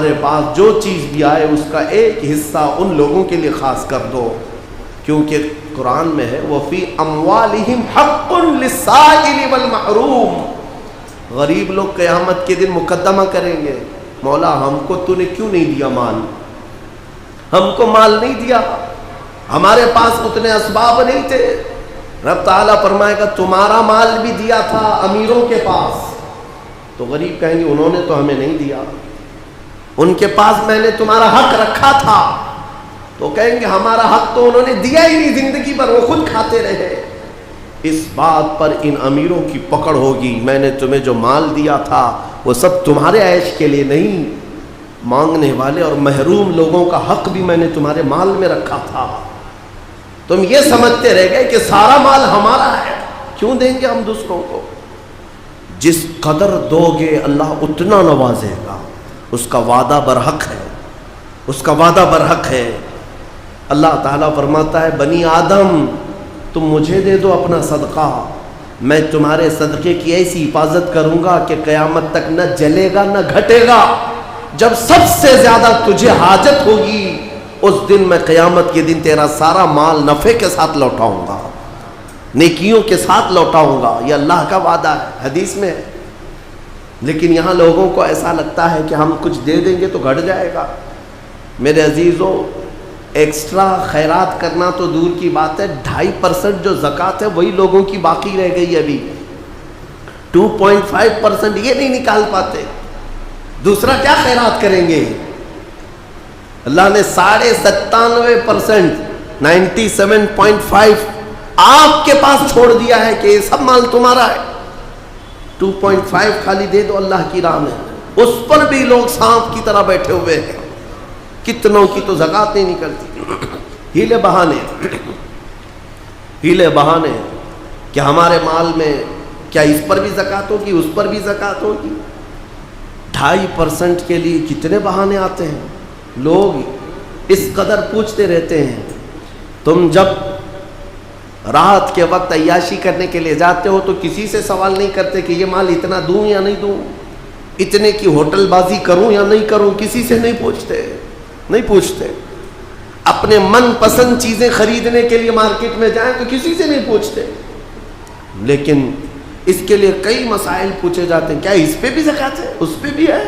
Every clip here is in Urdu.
تمہارے پاس جو چیز بھی آئے اس کا ایک حصہ ان لوگوں کے لیے خاص کر دو، کیونکہ قرآن میں ہے وَفِي أَمْوَالِهِمْ حَقٌّ لِلسَّائِلِ وَالْمَحْرُومِ۔ غریب لوگ قیامت کے دن مقدمہ کریں گے، مولا ہم کو تو نے کیوں نہیں دیا مال، ہم کو مال نہیں دیا، ہمارے پاس اتنے اسباب نہیں تھے۔ رب تعالیٰ فرمائے گا تمہارا مال بھی دیا تھا امیروں کے پاس، تو غریب کہیں گے انہوں نے تو ہمیں نہیں دیا، ان کے پاس میں نے تمہارا حق رکھا تھا، تو کہیں گے ہمارا حق تو انہوں نے دیا ہی نہیں زندگی بھر، وہ خود کھاتے رہے۔ اس بات پر ان امیروں کی پکڑ ہوگی، میں نے تمہیں جو مال دیا تھا وہ سب تمہارے عیش کے لیے نہیں، مانگنے والے اور محروم لوگوں کا حق بھی میں نے تمہارے مال میں رکھا تھا، تم یہ سمجھتے رہ گئے کہ سارا مال ہمارا ہے، کیوں دیں گے ہم دوسروں کو؟ جس قدر دو گے اللہ اتنا نوازے گا، اس کا وعدہ برحق ہے، اس کا وعدہ برحق ہے۔ اللہ تعالیٰ فرماتا ہے بنی آدم تم مجھے دے دو اپنا صدقہ، میں تمہارے صدقے کی ایسی حفاظت کروں گا کہ قیامت تک نہ جلے گا نہ گھٹے گا۔ جب سب سے زیادہ تجھے حاجت ہوگی اس دن میں قیامت کے دن تیرا سارا مال نفع کے ساتھ لوٹاؤں گا، نیکیوں کے ساتھ لوٹاؤں گا، یہ اللہ کا وعدہ ہے، حدیث میں ہے۔ لیکن یہاں لوگوں کو ایسا لگتا ہے کہ ہم کچھ دے دیں گے تو گھٹ جائے گا۔ میرے عزیزوں، ایکسٹرا خیرات کرنا تو دور کی بات ہے، 2.5% جو زکوٰۃ ہے وہی لوگوں کی باقی رہ گئی ابھی، 2.5% یہ نہیں نکال پاتے، دوسرا کیا خیرات کریں گے؟ اللہ نے 97.5%، 97.5 آپ کے پاس چھوڑ دیا ہے کہ یہ سب مال تمہارا ہے، 2.5 خالی دے دو اللہ کی راہ میں، اس پر بھی لوگ سانپ کی طرح بیٹھے ہوئے ہیں، کتنوں کی تو زکوٰۃ نہیں نکلتی، ہیلے بہانے کہ ہمارے مال میں کیا اس پر بھی زکوٰۃ ہوگی اس پر بھی زکوٰۃ ہوگی۔ 2.5% کے لیے کتنے بہانے آتے ہیں، لوگ اس قدر پوچھتے رہتے ہیں۔ تم جب رات کے وقت عیاشی کرنے کے لیے جاتے ہو تو کسی سے سوال نہیں کرتے کہ یہ مال اتنا دوں یا نہیں دوں، اتنے کی ہوٹل بازی کروں یا نہیں کروں، کسی سے نہیں پوچھتے۔ اپنے من پسند چیزیں خریدنے کے لیے مارکیٹ میں جائیں تو کسی سے نہیں پوچھتے، لیکن اس کے لیے کئی مسائل پوچھے جاتے ہیں، کیا اس پہ بھی زکوٰۃ ہے، اس پہ بھی ہے،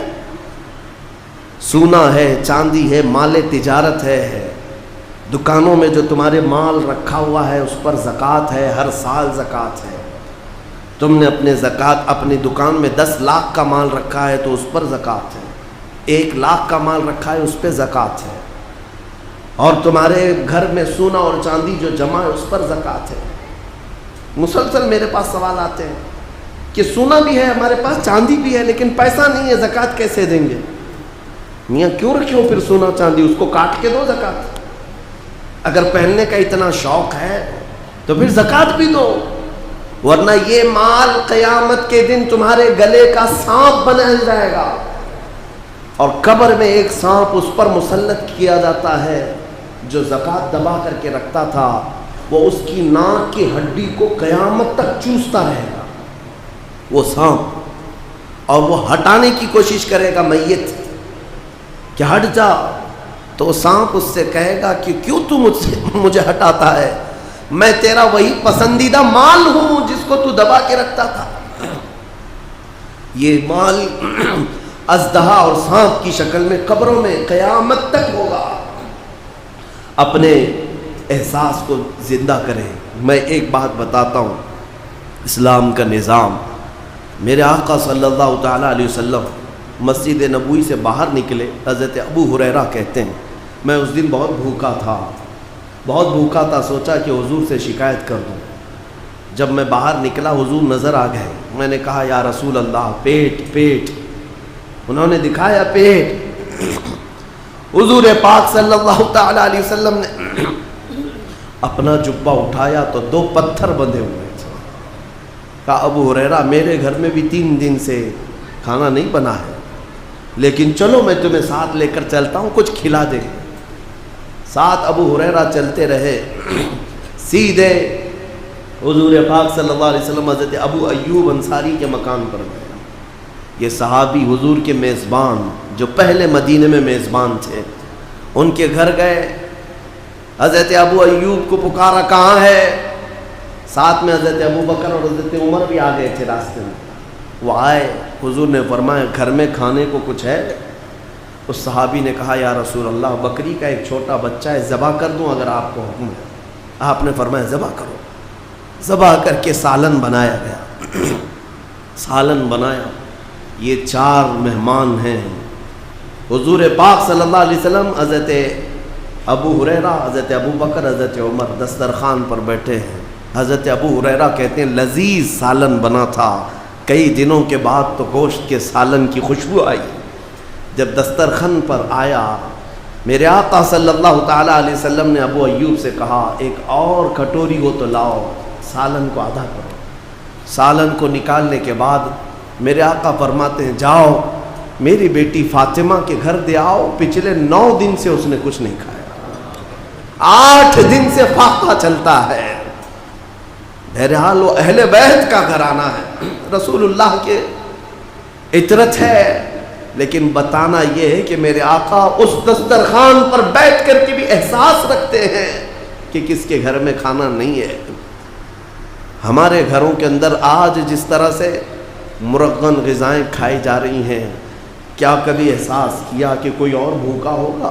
سونا ہے، چاندی ہے، مال تجارت ہے، دکانوں میں جو تمہارے مال رکھا ہوا ہے اس پر زکوٰۃ ہے، ہر سال زکوٰۃ ہے۔ تم نے اپنے زکوٰۃ اپنی دکان میں 10 لاکھ کا مال رکھا ہے تو اس پر زکوٰۃ ہے، 1 لاکھ کا مال رکھا ہے اس پہ زکوٰۃ ہے، اور تمہارے گھر میں سونا اور چاندی جو جمع ہے اس پر زکوٰۃ ہے۔ مسلسل میرے پاس سوال آتے ہیں کہ سونا بھی ہے ہمارے پاس، چاندی بھی ہے، لیکن پیسہ نہیں ہے، زکوٰۃ کیسے دیں گے؟ میاں کیوں رکھے ہو پھر سونا چاندی، اس کو کاٹ کے دو زکوٰۃ۔ اگر پہننے کا اتنا شوق ہے تو پھر زکوٰۃ بھی دو، ورنہ یہ مال قیامت کے دن تمہارے گلے کا سانپ بنا جائے گا، اور قبر میں ایک سانپ اس پر مسلط کیا جاتا ہے جو زکوٰۃ دبا کر کے رکھتا تھا، وہ اس کی ناک کی ہڈی کو قیامت تک چوستا رہے گا وہ سانپ، اور وہ ہٹانے کی کوشش کرے گا میت کہ ہٹ جا، تو سانپ اس سے کہے گا کہ کیوں تو مجھے ہٹاتا ہے، میں تیرا وہی پسندیدہ مال ہوں جس کو تو دبا کے رکھتا تھا۔ یہ مال اژدہا اور سانپ کی شکل میں قبروں میں قیامت تک ہوگا۔ اپنے احساس کو زندہ کریں۔ میں ایک بات بتاتا ہوں، اسلام کا نظام، میرے آقا صلی اللہ تعالیٰ علیہ وسلم مسجد نبوی سے باہر نکلے، حضرت ابو ہریرہ کہتے ہیں میں اس دن بہت بھوکا تھا، سوچا کہ حضور سے شکایت کر دوں۔ جب میں باہر نکلا حضور نظر آ گئے، میں نے کہا یا رسول اللہ پیٹ، انہوں نے دکھایا پیٹ، حضور پاک صلی اللہ تعالیٰ علیہ وسلم نے اپنا جبہ اٹھایا تو 2 پتھر بندھے ہوئے تھے، کہا ابو ہریرہ میرے گھر میں بھی 3 دن سے کھانا نہیں بنا ہے، لیکن چلو میں تمہیں ساتھ لے کر چلتا ہوں، کچھ کھلا دے۔ ساتھ ابو ہریرہ چلتے رہے، سیدھے حضور پاک صلی اللہ علیہ وسلم حضرت ابو ایوب انصاری کے مکان پر گئے۔ یہ صحابی حضور کے میزبان جو پہلے مدینے میں میزبان تھے، ان کے گھر گئے، حضرت ابو ایوب کو پکارا کہاں ہے، ساتھ میں حضرت ابو بکر اور حضرت عمر بھی آ گئے تھے راستے میں، وہ آئے، حضور نے فرمایا گھر میں کھانے کو کچھ ہے؟ اس صحابی نے کہا یا رسول اللہ بکری کا ایک چھوٹا بچہ ہے، ذبح کر دوں اگر آپ کو حکم ہے؟ آپ نے فرمایا ذبح کرو، ذبح کر کے سالن بنایا گیا، سالن بنایا، یہ 4 مہمان ہیں، حضور پاک صلی اللہ علیہ وسلم، حضرت ابو ہریرہ، حضرت ابو بکر، حضرت عمر دسترخوان پر بیٹھے ہیں۔ حضرت ابو ہریرہ کہتے ہیں لذیذ سالن بنا تھا، کئی دنوں کے بعد تو گوشت کے سالن کی خوشبو آئی۔ جب دسترخوان پر آیا، میرے آقا صلی اللہ تعالیٰ علیہ وسلم نے ابو ایوب سے کہا ایک اور کٹوری ہو تو لاؤ، سالن کو آدھا کرو۔ سالن کو نکالنے کے بعد میرے آقا فرماتے ہیں جاؤ میری بیٹی فاطمہ کے گھر دے آؤ، پچھلے 9 دن سے اس نے کچھ نہیں کھایا، 8 دن سے فاقہ چلتا ہے۔ بہرحال وہ اہل بیت کا گھرانہ ہے، رسول اللہ کے عطرت ہے، لیکن بتانا یہ ہے کہ میرے آقا اس دسترخوان پر بیٹھ کر کے بھی احساس رکھتے ہیں کہ کس کے گھر میں کھانا نہیں ہے۔ ہمارے گھروں کے اندر آج جس طرح سے مرغن غذائیں کھائی جا رہی ہیں، کیا کبھی احساس کیا کہ کوئی اور بھوکا ہوگا؟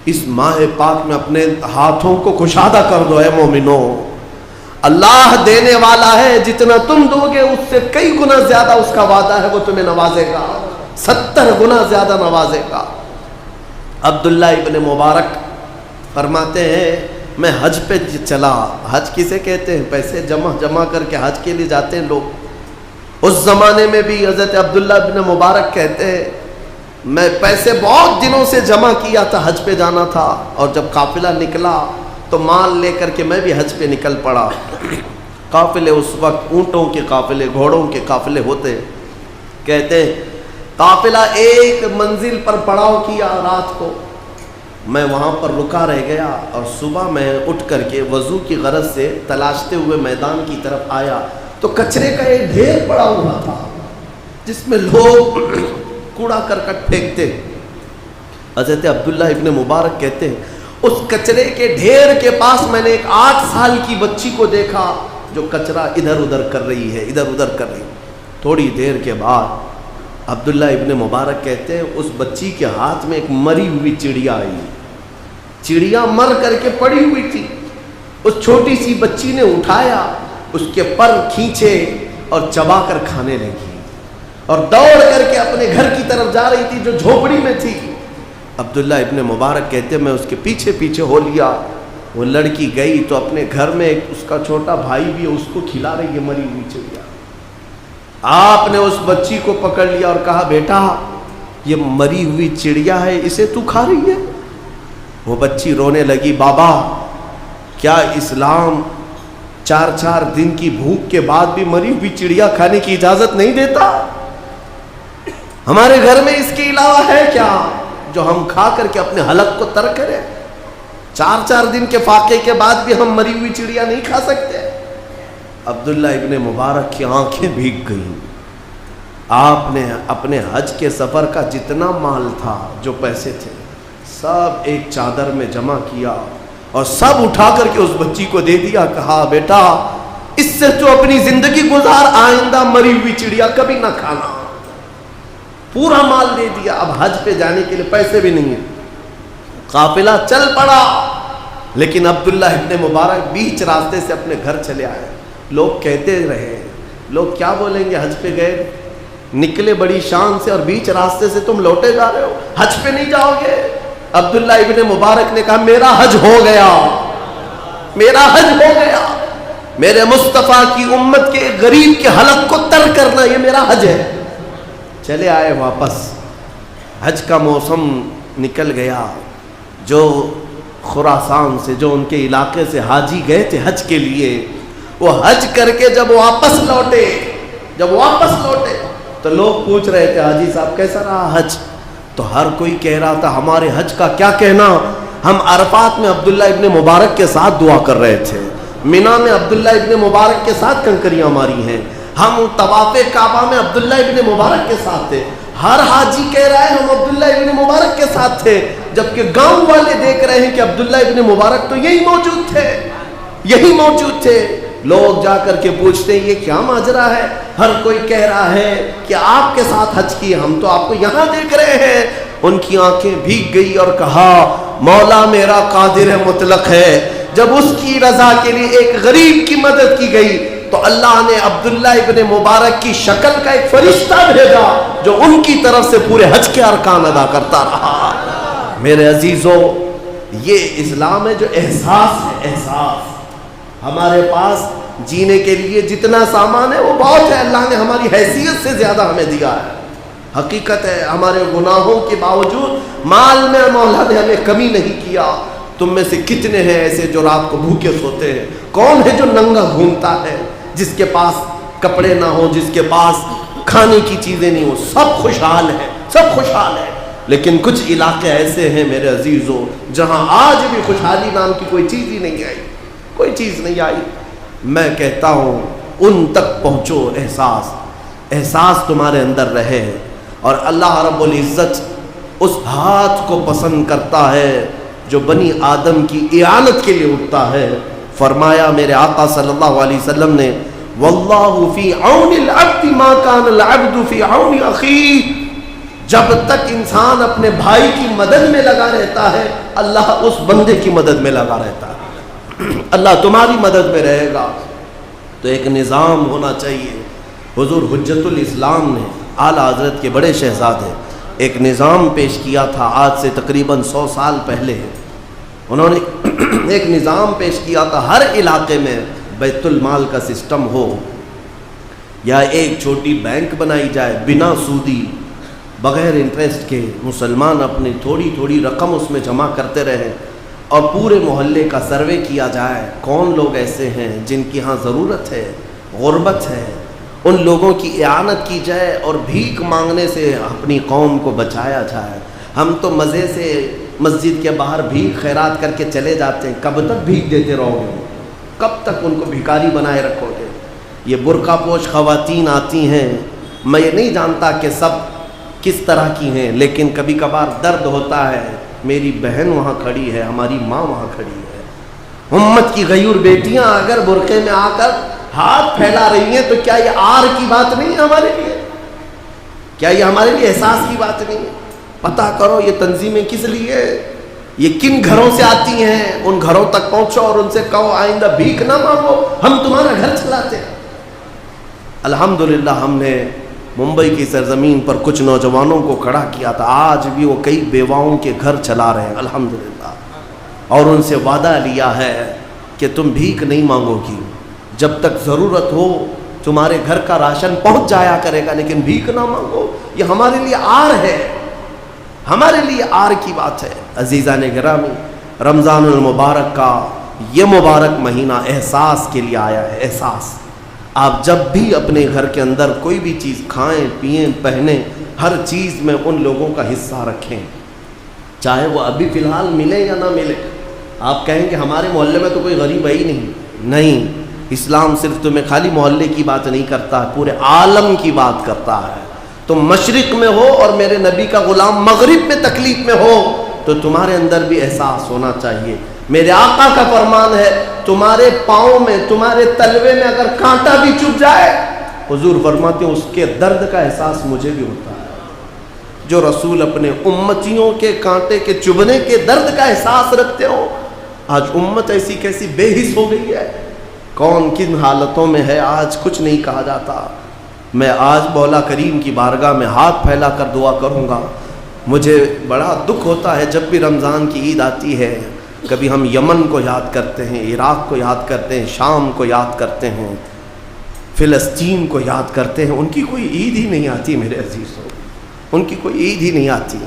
اس ماہ پاک میں اپنے ہاتھوں کو کشادہ کر دو اے مومنو، اللہ دینے والا ہے، جتنا تم دو گے اس سے کئی گنا زیادہ اس کا وعدہ ہے، وہ تمہیں نوازے گا، 70 گنا زیادہ نوازے گا۔ عبداللہ ابن مبارک فرماتے ہیں میں حج پہ چلا، حج کسے کہتے ہیں؟ پیسے جمع کر کے حج کے لیے جاتے ہیں لوگ۔ اس زمانے میں بھی حضرت عبداللہ ابن مبارک کہتے ہیں میں پیسے بہت دنوں سے جمع کیا تھا، حج پہ جانا تھا، اور جب قافلہ نکلا تو مال لے کر کے میں بھی حج پہ نکل پڑا۔ قافلے اس وقت اونٹوں کے قافلے، گھوڑوں کے قافلے ہوتے، کہتے قافلہ ایک منزل پر پڑاؤ کیا رات کو، میں وہاں پر رکا رہ گیا، اور صبح میں اٹھ کر کے وضو کی غرض سے تلاشتے ہوئے میدان کی طرف آیا تو کچرے کا ایک ڈھیر پڑا ہوا تھا جس میں لوگ کوڑا کرکٹ پھینکتے۔ حضرت عبداللہ ابن مبارک کہتے ہیں اس کچرے کے ڈھیر کے پاس میں نے ایک 8 سال کی بچی کو دیکھا جو کچرا ادھر ادھر کر رہی ہے، ادھر ادھر کر رہی۔ تھوڑی دیر کے بعد عبداللہ ابن مبارک کہتے ہیں اس بچی کے ہاتھ میں ایک مری ہوئی چڑیا آئی، چڑیا مر کر کے پڑی ہوئی تھی، اس چھوٹی سی بچی نے اٹھایا، اس کے پر کھینچے اور چبا کر کھانے لگی، اور دوڑ کر کے اپنے گھر کی طرف جا رہی تھی جو جھوپڑی میں تھی۔ عبداللہ ابن مبارک کہتے ہیں میں اس کے پیچھے پیچھے ہو لیا، وہ لڑکی گئی تو اپنے گھر میں ایک اس کا چھوٹا بھائی بھی ہے، اس کو کھلا رہی ہے مری ہوئی چڑیا۔ آپ نے اس بچی کو پکڑ لیا اور کہا بیٹا یہ مری ہوئی چڑیا ہے، اسے تو کھا رہی ہے؟ وہ بچی رونے لگی، بابا کیا اسلام 4 دن کی بھوک کے بعد بھی مری ہوئی چڑیا کھانے کی اجازت نہیں دیتا؟ ہمارے گھر میں اس کے علاوہ ہے کیا جو ہم کھا کر کے اپنے حلق کو ترک کریں؟ 4 دن کے فاقے کے بعد بھی ہم مری ہوئی چڑیا نہیں کھا سکتے؟ عبداللہ ابن مبارک کی آنکھیں بھیگ گئیں۔ آپ نے اپنے حج کے سفر کا جتنا مال تھا، جو پیسے تھے، سب ایک چادر میں جمع کیا اور سب اٹھا کر کے اس بچی کو دے دیا، کہا بیٹا اس سے تو اپنی زندگی گزار، آئندہ مری ہوئی چڑیا کبھی نہ کھانا۔ پورا مال دے دیا، اب حج پہ جانے کے لیے پیسے بھی نہیں ہیں۔ قافلہ چل پڑا، لیکن عبداللہ ابن مبارک بیچ راستے سے اپنے گھر چلے آئے۔ لوگ کہتے رہے، لوگ کیا بولیں گے، حج پہ گئے، نکلے بڑی شان سے اور بیچ راستے سے تم لوٹے جا رہے ہو، حج پہ نہیں جاؤ گے؟ عبداللہ ابن مبارک نے کہا میرا حج ہو گیا، میرا حج ہو گیا، میرے مصطفیٰ کی امت کے غریب کے حلق کو تر کرنا یہ میرا حج ہے۔ چلے آئے واپس، حج کا موسم نکل گیا۔ جو خراسان سے، جو ان کے علاقے سے حاجی گئے تھے حج کے لیے، وہ حج کر کے جب واپس لوٹے تو لوگ پوچھ رہے تھے حاجی صاحب کیسا رہا حج؟ تو ہر کوئی کہہ رہا تھا ہمارے حج کا کیا کہنا، ہم عرفات میں عبداللہ ابن مبارک کے ساتھ دعا کر رہے تھے، مینا میں عبداللہ ابن مبارک کے ساتھ کنکریاں ماری ہیں، ہم طواف کعبہ میں عبداللہ ابن مبارک کے ساتھ تھے، ہر حاجی کہہ رہا ہے ہم عبداللہ ابن مبارک کے ساتھ تھے، جبکہ گاؤں والے دیکھ رہے ہیں کہ عبداللہ ابن مبارک تو یہی موجود تھے، یہی موجود تھے۔ لوگ جا کر کے پوچھتے ہیں یہ کیا ماجرا ہے؟ ہر کوئی کہہ رہا ہے کہ آپ کے ساتھ حج کیے، ہم تو آپ کو یہاں دیکھ رہے ہیں۔ ان کی آنکھیں بھیگ گئی اور کہا مولا میرا قادر مطلق ہے، جب اس کی رضا کے لیے ایک غریب کی مدد کی گئی تو اللہ نے عبداللہ ابن مبارک کی شکل کا ایک فرشتہ بھیجا جو ان کی طرف سے پورے حج کے ارکان ادا کرتا رہا۔ میرے عزیزوں، یہ اسلام ہے جو احساس ہے، احساس۔ ہمارے پاس جینے کے لیے جتنا سامان ہے وہ بہت ہے، اللہ نے ہماری حیثیت سے زیادہ ہمیں دیا ہے۔ حقیقت ہے ہمارے گناہوں کے باوجود مال میں مولا نے ہمیں کمی نہیں کیا۔ تم میں سے کتنے ہیں ایسے جو رات کو بھوکے سوتے ہیں؟ کون ہے جو ننگا گھومتا ہے؟ جس کے پاس کپڑے نہ ہو، جس کے پاس کھانے کی چیزیں نہیں ہو، سب خوشحال ہے، سب خوشحال ہے۔ لیکن کچھ علاقے ایسے ہیں میرے عزیزوں جہاں آج بھی خوشحالی نام کی کوئی چیز ہی نہیں آئی، کوئی چیز نہیں آئی۔ میں کہتا ہوں ان تک پہنچو، احساس، احساس تمہارے اندر رہے، اور اللہ رب العزت اس ہاتھ کو پسند کرتا ہے جو بنی آدم کی اعانت کے لیے اٹھتا ہے۔ فرمایا میرے آقا صلی اللہ علیہ وسلم نے واللہ فی عون العبد ما کان العبد فی عون اخیہ، جب تک انسان اپنے بھائی کی مدد میں لگا رہتا ہے اللہ اس بندے کی مدد میں لگا رہتا ہے، اللہ تمہاری مدد میں رہے گا۔ تو ایک نظام ہونا چاہیے۔ حضور حجت الاسلام نے اعلیٰ حضرت کے بڑے شہزادے ایک نظام پیش کیا تھا، آج سے تقریباً 100 سال پہلے انہوں نے ایک نظام پیش کیا تھا، ہر علاقے میں بیت المال کا سسٹم ہو یا ایک چھوٹی بینک بنائی جائے بنا سودی، بغیر انٹرسٹ کے، مسلمان اپنی تھوڑی تھوڑی رقم اس میں جمع کرتے رہیں، اور پورے محلے کا سروے کیا جائے کون لوگ ایسے ہیں جن کی ہاں ضرورت ہے، غربت ہے، ان لوگوں کی اعانت کی جائے اور بھیک مانگنے سے اپنی قوم کو بچایا جائے۔ ہم تو مزے سے مسجد کے باہر بھیک خیرات کر کے چلے جاتے ہیں، کب تک بھیک دیتے رہو گے؟ کب تک ان کو بھکاری بنائے رکھو گے؟ یہ برقع پوش خواتین آتی ہیں، میں یہ نہیں جانتا کہ سب کس طرح کی ہیں، لیکن کبھی کبھار درد ہوتا ہے، میری بہن وہاں کھڑی ہے، ہماری ماں وہاں کھڑی ہے، امت کی غیور بیٹیاں اگر برقعے میں آ کر ہاتھ پھیلا رہی ہیں تو کیا یہ آر کی بات نہیں ہے ہمارے لیے؟ کیا یہ ہمارے لیے احساس کی بات نہیں ہے؟ پتہ کرو یہ تنظیمیں کس لیے، یہ کن گھروں سے آتی ہیں، ان گھروں تک پہنچو اور ان سے کہو آئندہ بھیک نہ مانگو، ہم تمہارا گھر چلاتے ہیں۔ الحمدللہ ہم نے ممبئی کی سرزمین پر کچھ نوجوانوں کو کھڑا کیا تھا، آج بھی وہ کئی بیواؤں کے گھر چلا رہے ہیں الحمدللہ، اور ان سے وعدہ لیا ہے کہ تم بھیک نہیں مانگو گی، جب تک ضرورت ہو تمہارے گھر کا راشن پہنچ جایا کرے گا، لیکن بھیک نہ مانگو۔ یہ ہمارے لیے آر ہے، ہمارے لیے آر کی بات ہے۔ عزیزان گرامی، رمضان المبارک کا یہ مبارک مہینہ احساس کے لیے آیا ہے، احساس۔ آپ جب بھی اپنے گھر کے اندر کوئی بھی چیز کھائیں، پئیں، پہنیں، ہر چیز میں ان لوگوں کا حصہ رکھیں، چاہے وہ ابھی فی الحال ملے یا نہ ملے۔ آپ کہیں کہ ہمارے محلے میں تو کوئی غریب ہے ہی نہیں، اسلام صرف تمہیں خالی محلے کی بات نہیں کرتا، پورے عالم کی بات کرتا ہے۔ تم مشرق میں ہو اور میرے نبی کا غلام مغرب میں تکلیف میں ہو تو تمہارے اندر بھی احساس ہونا چاہیے۔ میرے آقا کا فرمان ہے تمہارے پاؤں میں، تمہارے تلوے میں اگر کانٹا بھی چبھ جائے، حضور فرماتے ہیں اس کے درد کا احساس مجھے بھی ہوتا ہے۔ جو رسول اپنے امتیوں کے کانٹے کے چبھنے کے درد کا احساس رکھتے ہو، آج امت ایسی کیسی بے حس ہو گئی ہے، کون کن حالتوں میں ہے آج کچھ نہیں کہا جاتا۔ میں آج مولا کریم کی بارگاہ میں ہاتھ پھیلا کر دعا کروں گا۔ مجھے بڑا دکھ ہوتا ہے جب بھی رمضان کی عید آتی ہے، کبھی ہم یمن کو یاد کرتے ہیں، عراق کو یاد کرتے ہیں، شام کو یاد کرتے ہیں، فلسطین کو یاد کرتے ہیں، ان کی کوئی عید ہی نہیں آتی میرے عزیزوں، ان کی کوئی عید ہی نہیں آتی۔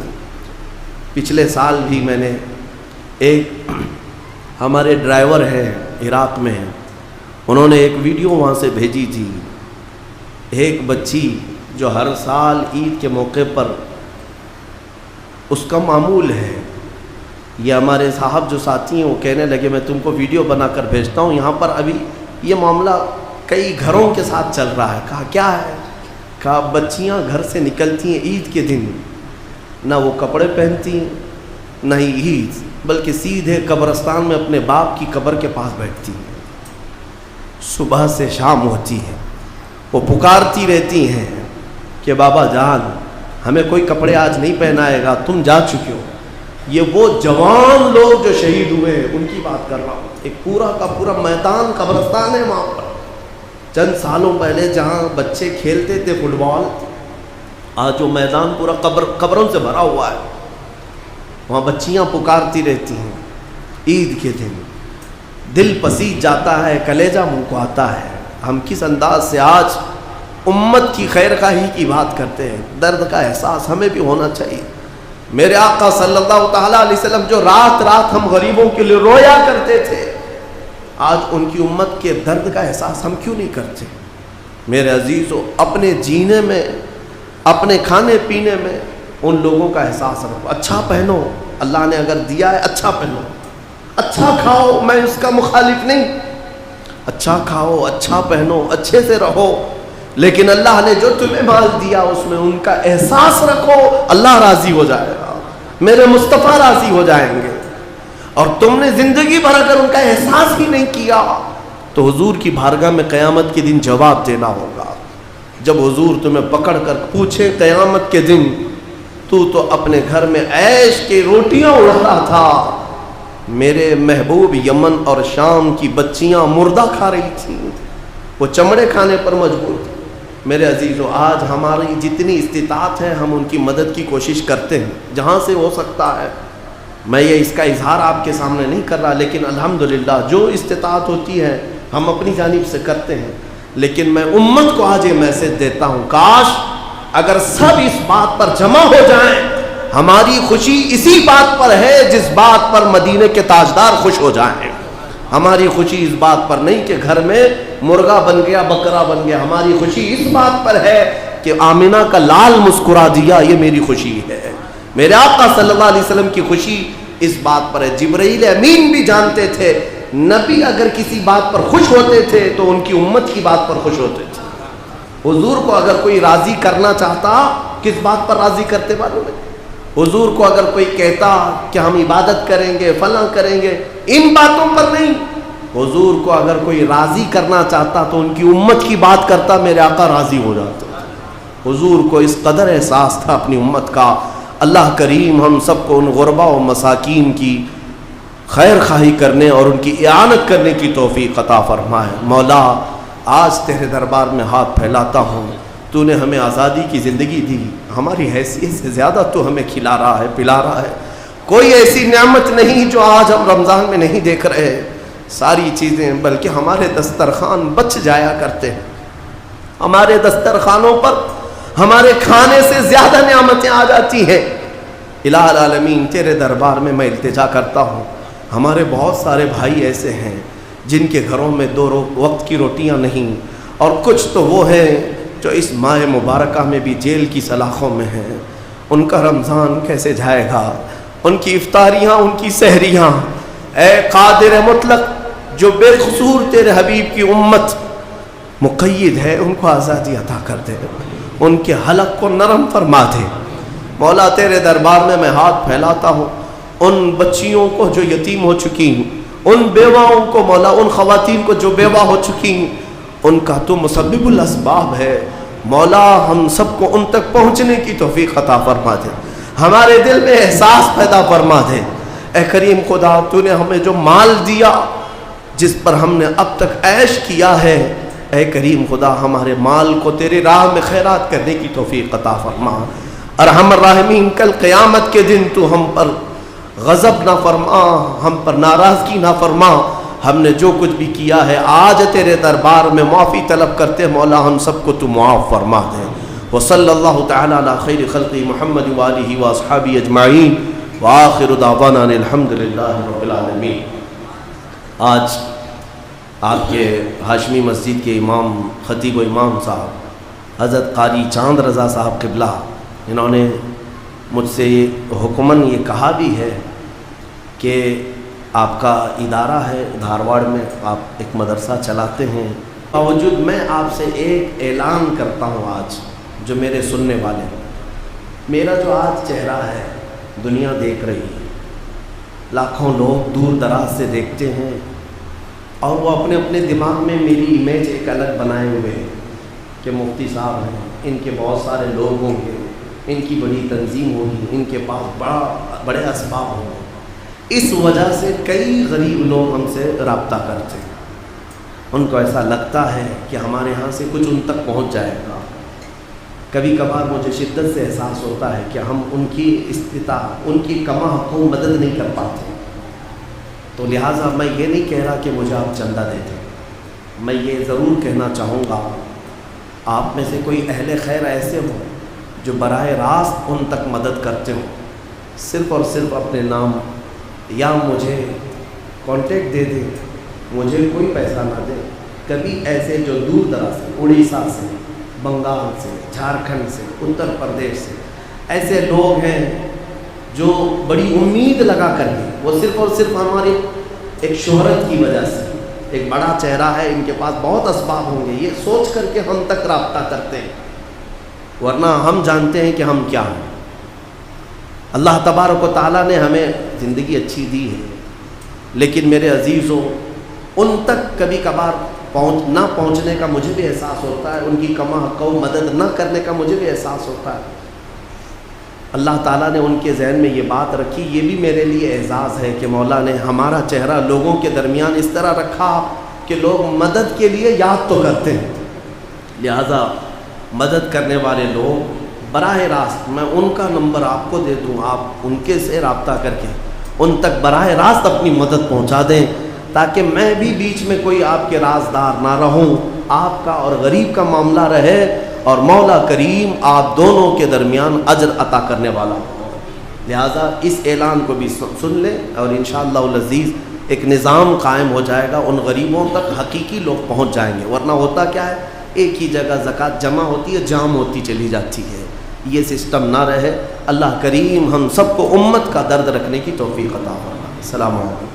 پچھلے سال بھی میں نے ایک ہمارے ڈرائیور ہیں عراق میں ہیں، انہوں نے ایک ویڈیو وہاں سے بھیجی تھی، ایک بچی جو ہر سال عید کے موقع پر اس کا معمول ہے، یہ ہمارے صاحب جو ساتھی ہیں وہ کہنے لگے میں تم کو ویڈیو بنا کر بھیجتا ہوں، یہاں پر ابھی یہ معاملہ کئی گھروں کے ساتھ چل رہا ہے۔ کہا کیا ہے؟ کہا بچیاں گھر سے نکلتی ہیں عید کے دن، نہ وہ کپڑے پہنتی ہیں نہ ہی عید، بلکہ سیدھے قبرستان میں اپنے باپ کی قبر کے پاس بیٹھتی ہیں۔ صبح سے شام ہوتی ہے، وہ پکارتی رہتی ہیں کہ بابا جان ہمیں کوئی کپڑے آج نہیں پہنائے گا، تم جا چکے ہو۔ یہ وہ جوان لوگ جو شہید ہوئے ہیں ان کی بات کر رہا ہوں۔ ایک پورا کا پورا میدان قبرستان ہے وہاں پر۔ چند سالوں پہلے جہاں بچے کھیلتے تھے فٹ بال، آج وہ میدان پورا قبروں سے بھرا ہوا ہے۔ وہاں بچیاں پکارتی رہتی ہیں عید کے دن، دل پسیج جاتا ہے، کلیجہ منہ کو آتا ہے۔ ہم کس انداز سے آج امت کی خیر خواہی کی بات کرتے ہیں، درد کا احساس ہمیں بھی ہونا چاہیے۔ میرے آقا صلی اللہ تعالیٰ علیہ وسلم جو رات رات ہم غریبوں کے لیے رویا کرتے تھے، آج ان کی امت کے درد کا احساس ہم کیوں نہیں کرتے؟ میرے عزیزو، اپنے جینے میں، اپنے کھانے پینے میں ان لوگوں کا احساس رکھو۔ اچھا پہنو، اللہ نے اگر دیا ہے اچھا پہنو، اچھا کھاؤ، میں اس کا مخالف نہیں، اچھا کھاؤ، اچھا پہنو، اچھے سے رہو، لیکن اللہ نے جو تمہیں مال دیا اس میں ان کا احساس رکھو، اللہ راضی ہو جائے گا، میرے مصطفیٰ راضی ہو جائیں گے۔ اور تم نے زندگی بھر اگر ان کا احساس ہی نہیں کیا تو حضور کی بارگاہ میں قیامت کے دن جواب دینا ہوگا۔ جب حضور تمہیں پکڑ کر پوچھے قیامت کے دن، تو اپنے گھر میں عیش کی روٹیاں اڑ رہا تھا، میرے محبوب یمن اور شام کی بچیاں مردہ کھا رہی تھیں، وہ چمڑے کھانے پر مجبور تھی۔ میرے عزیزو، آج ہماری جتنی استطاعت ہے ہم ان کی مدد کی کوشش کرتے ہیں جہاں سے ہو سکتا ہے۔ میں یہ اس کا اظہار آپ کے سامنے نہیں کر رہا، لیکن الحمدللہ جو استطاعت ہوتی ہے ہم اپنی جانب سے کرتے ہیں۔ لیکن میں امت کو آج یہ میسج دیتا ہوں، کاش اگر سب اس بات پر جمع ہو جائیں، ہماری خوشی اسی بات پر ہے جس بات پر مدینے کے تاجدار خوش ہو جائیں۔ ہماری خوشی اس بات پر نہیں کہ گھر میں مرغا بن گیا، بکرا بن گیا، ہماری خوشی اس بات پر ہے کہ آمنہ کا لال مسکرا دیا، یہ میری خوشی ہے۔ میرے آقا صلی اللہ علیہ وسلم کی خوشی اس بات پر ہے۔ جبرائیل امین بھی جانتے تھے نبی اگر کسی بات پر خوش ہوتے تھے تو ان کی امت کی بات پر خوش ہوتے تھے۔ حضور کو اگر کوئی راضی کرنا چاہتا، کس بات پر راضی کرتے معلوم ہے؟ حضور کو اگر کوئی کہتا کہ ہم عبادت کریں گے، فلاں کریں گے، ان باتوں پر نہیں، حضور کو اگر کوئی راضی کرنا چاہتا تو ان کی امت کی بات کرتا، میرے آقا راضی ہو جاتے۔ حضور کو اس قدر احساس تھا اپنی امت کا۔ اللہ کریم ہم سب کو ان غربا و مساکین کی خیر خواہی کرنے اور ان کی اعانت کرنے کی توفیق عطا فرمائے۔ مولا، آج تیرے دربار میں ہاتھ پھیلاتا ہوں، تو نے ہمیں آزادی کی زندگی دی، ہماری حیثیت سے زیادہ تو ہمیں کھلا رہا ہے، پلا رہا ہے۔ کوئی ایسی نعمت نہیں جو آج ہم رمضان میں نہیں دیکھ رہے، ساری چیزیں، بلکہ ہمارے دسترخوان بچ جایا کرتے ہیں، ہمارے دسترخوانوں پر ہمارے کھانے سے زیادہ نعمتیں آ جاتی ہیں۔ الہ العالمین، تیرے دربار میں میں التجا کرتا ہوں، ہمارے بہت سارے بھائی ایسے ہیں جن کے گھروں میں دو وقت کی روٹیاں نہیں، اور کچھ تو وہ ہیں جو اس ماہ مبارکہ میں بھی جیل کی سلاخوں میں ہیں۔ ان کا رمضان کیسے جائے گا؟ ان کی افطاریاں، ان کی سحریاں، اے قادر مطلق جو بے قصور تیرے حبیب کی امت مقید ہے، ان کو آزادی عطا کر دے، ان کے حلق کو نرم فرما دے۔ مولا، تیرے دربار میں ہاتھ پھیلاتا ہوں ان بچیوں کو جو یتیم ہو چکی ہیں، ان بیواؤں کو مولا، ان خواتین کو جو بیوہ ہو چکی ہیں، ان کا تو مسبب الاسباب ہے۔ مولا، ہم سب کو ان تک پہنچنے کی توفیق عطا فرما دے، ہمارے دل میں احساس پیدا فرما دے۔ اے کریم خدا، تو نے ہمیں جو مال دیا، جس پر ہم نے اب تک عیش کیا ہے، اے کریم خدا ہمارے مال کو تیرے راہ میں خیرات کرنے کی توفیق عطا فرما۔ ارحم الراحمین، کل قیامت کے دن تو ہم پر غضب نہ فرما، ہم پر ناراضگی نہ فرما۔ ہم نے جو کچھ بھی کیا ہے آج تیرے دربار میں معافی طلب کرتے، مولا ہم سب کو تو معاف فرما دے۔ وصلی اللہ تعالی علی خیر خلق محمد وآلہ واصحابہ اجمعین، وآخر دعوانا الحمدللہ رب العالمین۔ آج آپ کے ہاشمی مسجد کے امام، خطیب و امام صاحب حضرت قاری چاند رضا صاحب قبلہ، انہوں نے مجھ سے حکماً یہ کہا بھی ہے کہ آپ کا ادارہ ہے دھارواڑ میں، آپ ایک مدرسہ چلاتے ہیں، باوجود میں آپ سے ایک اعلان کرتا ہوں آج، جو میرے سننے والے، میرا جو آج چہرہ ہے دنیا دیکھ رہی ہے، لاکھوں لوگ دور دراز سے دیکھتے ہیں اور وہ اپنے اپنے دماغ میں میری امیج ایک الگ بنائے ہوئے ہیں کہ مفتی صاحب ہیں، ان کے بہت سارے لوگ ہوں گے، ان کی بڑی تنظیم ہوگی، ان کے پاس بڑے اسباب ہوں گے۔ اس وجہ سے کئی غریب لوگ ہم سے رابطہ کرتے ہیں، ان کو ایسا لگتا ہے کہ ہمارے ہاں سے کچھ ان تک پہنچ جائے گا۔ کبھی کبھار مجھے شدت سے احساس ہوتا ہے کہ ہم ان کی استطاعت، ان کی کما حقوں مدد نہیں کر پاتے، تو لہٰذا میں یہ نہیں کہہ رہا کہ مجھے آپ چندہ دے دیں، میں یہ ضرور کہنا چاہوں گا آپ میں سے کوئی اہل خیر ایسے ہوں جو براہ راست ان تک مدد کرتے ہوں، صرف اور صرف اپنے نام یا مجھے کانٹیکٹ دے دیں، مجھے کوئی پیسہ نہ دے۔ کبھی ایسے جو دور دراز سے، اڑیسہ سے، بنگال سے، جھارکھنڈ سے، اتر پردیش سے ایسے لوگ ہیں جو بڑی امید لگا کر کے، وہ صرف اور صرف ہماری ایک شہرت کی وجہ سے، ایک بڑا چہرہ ہے، ان کے پاس بہت اسباب ہوں گے، یہ سوچ کر کے ہم تک رابطہ کرتے ہیں، ورنہ ہم جانتے ہیں کہ ہم کیا ہیں۔ اللہ تبارک و تعالیٰ نے ہمیں زندگی اچھی دی ہے، لیکن میرے عزیزوں ان تک کبھی کبھار نہ پہنچنے کا مجھے بھی احساس ہوتا ہے، ان کی کما حقوں مدد نہ کرنے کا مجھے بھی احساس ہوتا ہے۔ اللہ تعالیٰ نے ان کے ذہن میں یہ بات رکھی، یہ بھی میرے لیے اعزاز ہے کہ مولا نے ہمارا چہرہ لوگوں کے درمیان اس طرح رکھا کہ لوگ مدد کے لیے یاد تو کرتے ہیں، لہذا مدد کرنے والے لوگ براہ راست، میں ان کا نمبر آپ کو دے دوں، آپ ان کے سے رابطہ کر کے ان تک براہ راست اپنی مدد پہنچا دیں، تاکہ میں بھی بیچ میں کوئی آپ کے رازدار نہ رہوں، آپ کا اور غریب کا معاملہ رہے اور مولا کریم آپ دونوں کے درمیان اجر عطا کرنے والا ہو۔ لہٰذا اس اعلان کو بھی سن لیں اور انشاءاللہ العزیز ایک نظام قائم ہو جائے گا، ان غریبوں تک حقیقی لوگ پہنچ جائیں گے، ورنہ ہوتا کیا ہے، ایک ہی جگہ زکوٰۃ جمع ہوتی ہے، جام ہوتی چلی جاتی ہے، یہ سسٹم نہ رہے۔ اللہ کریم ہم سب کو امت کا درد رکھنے کی توفیق عطا فرمائے۔ السلام علیکم۔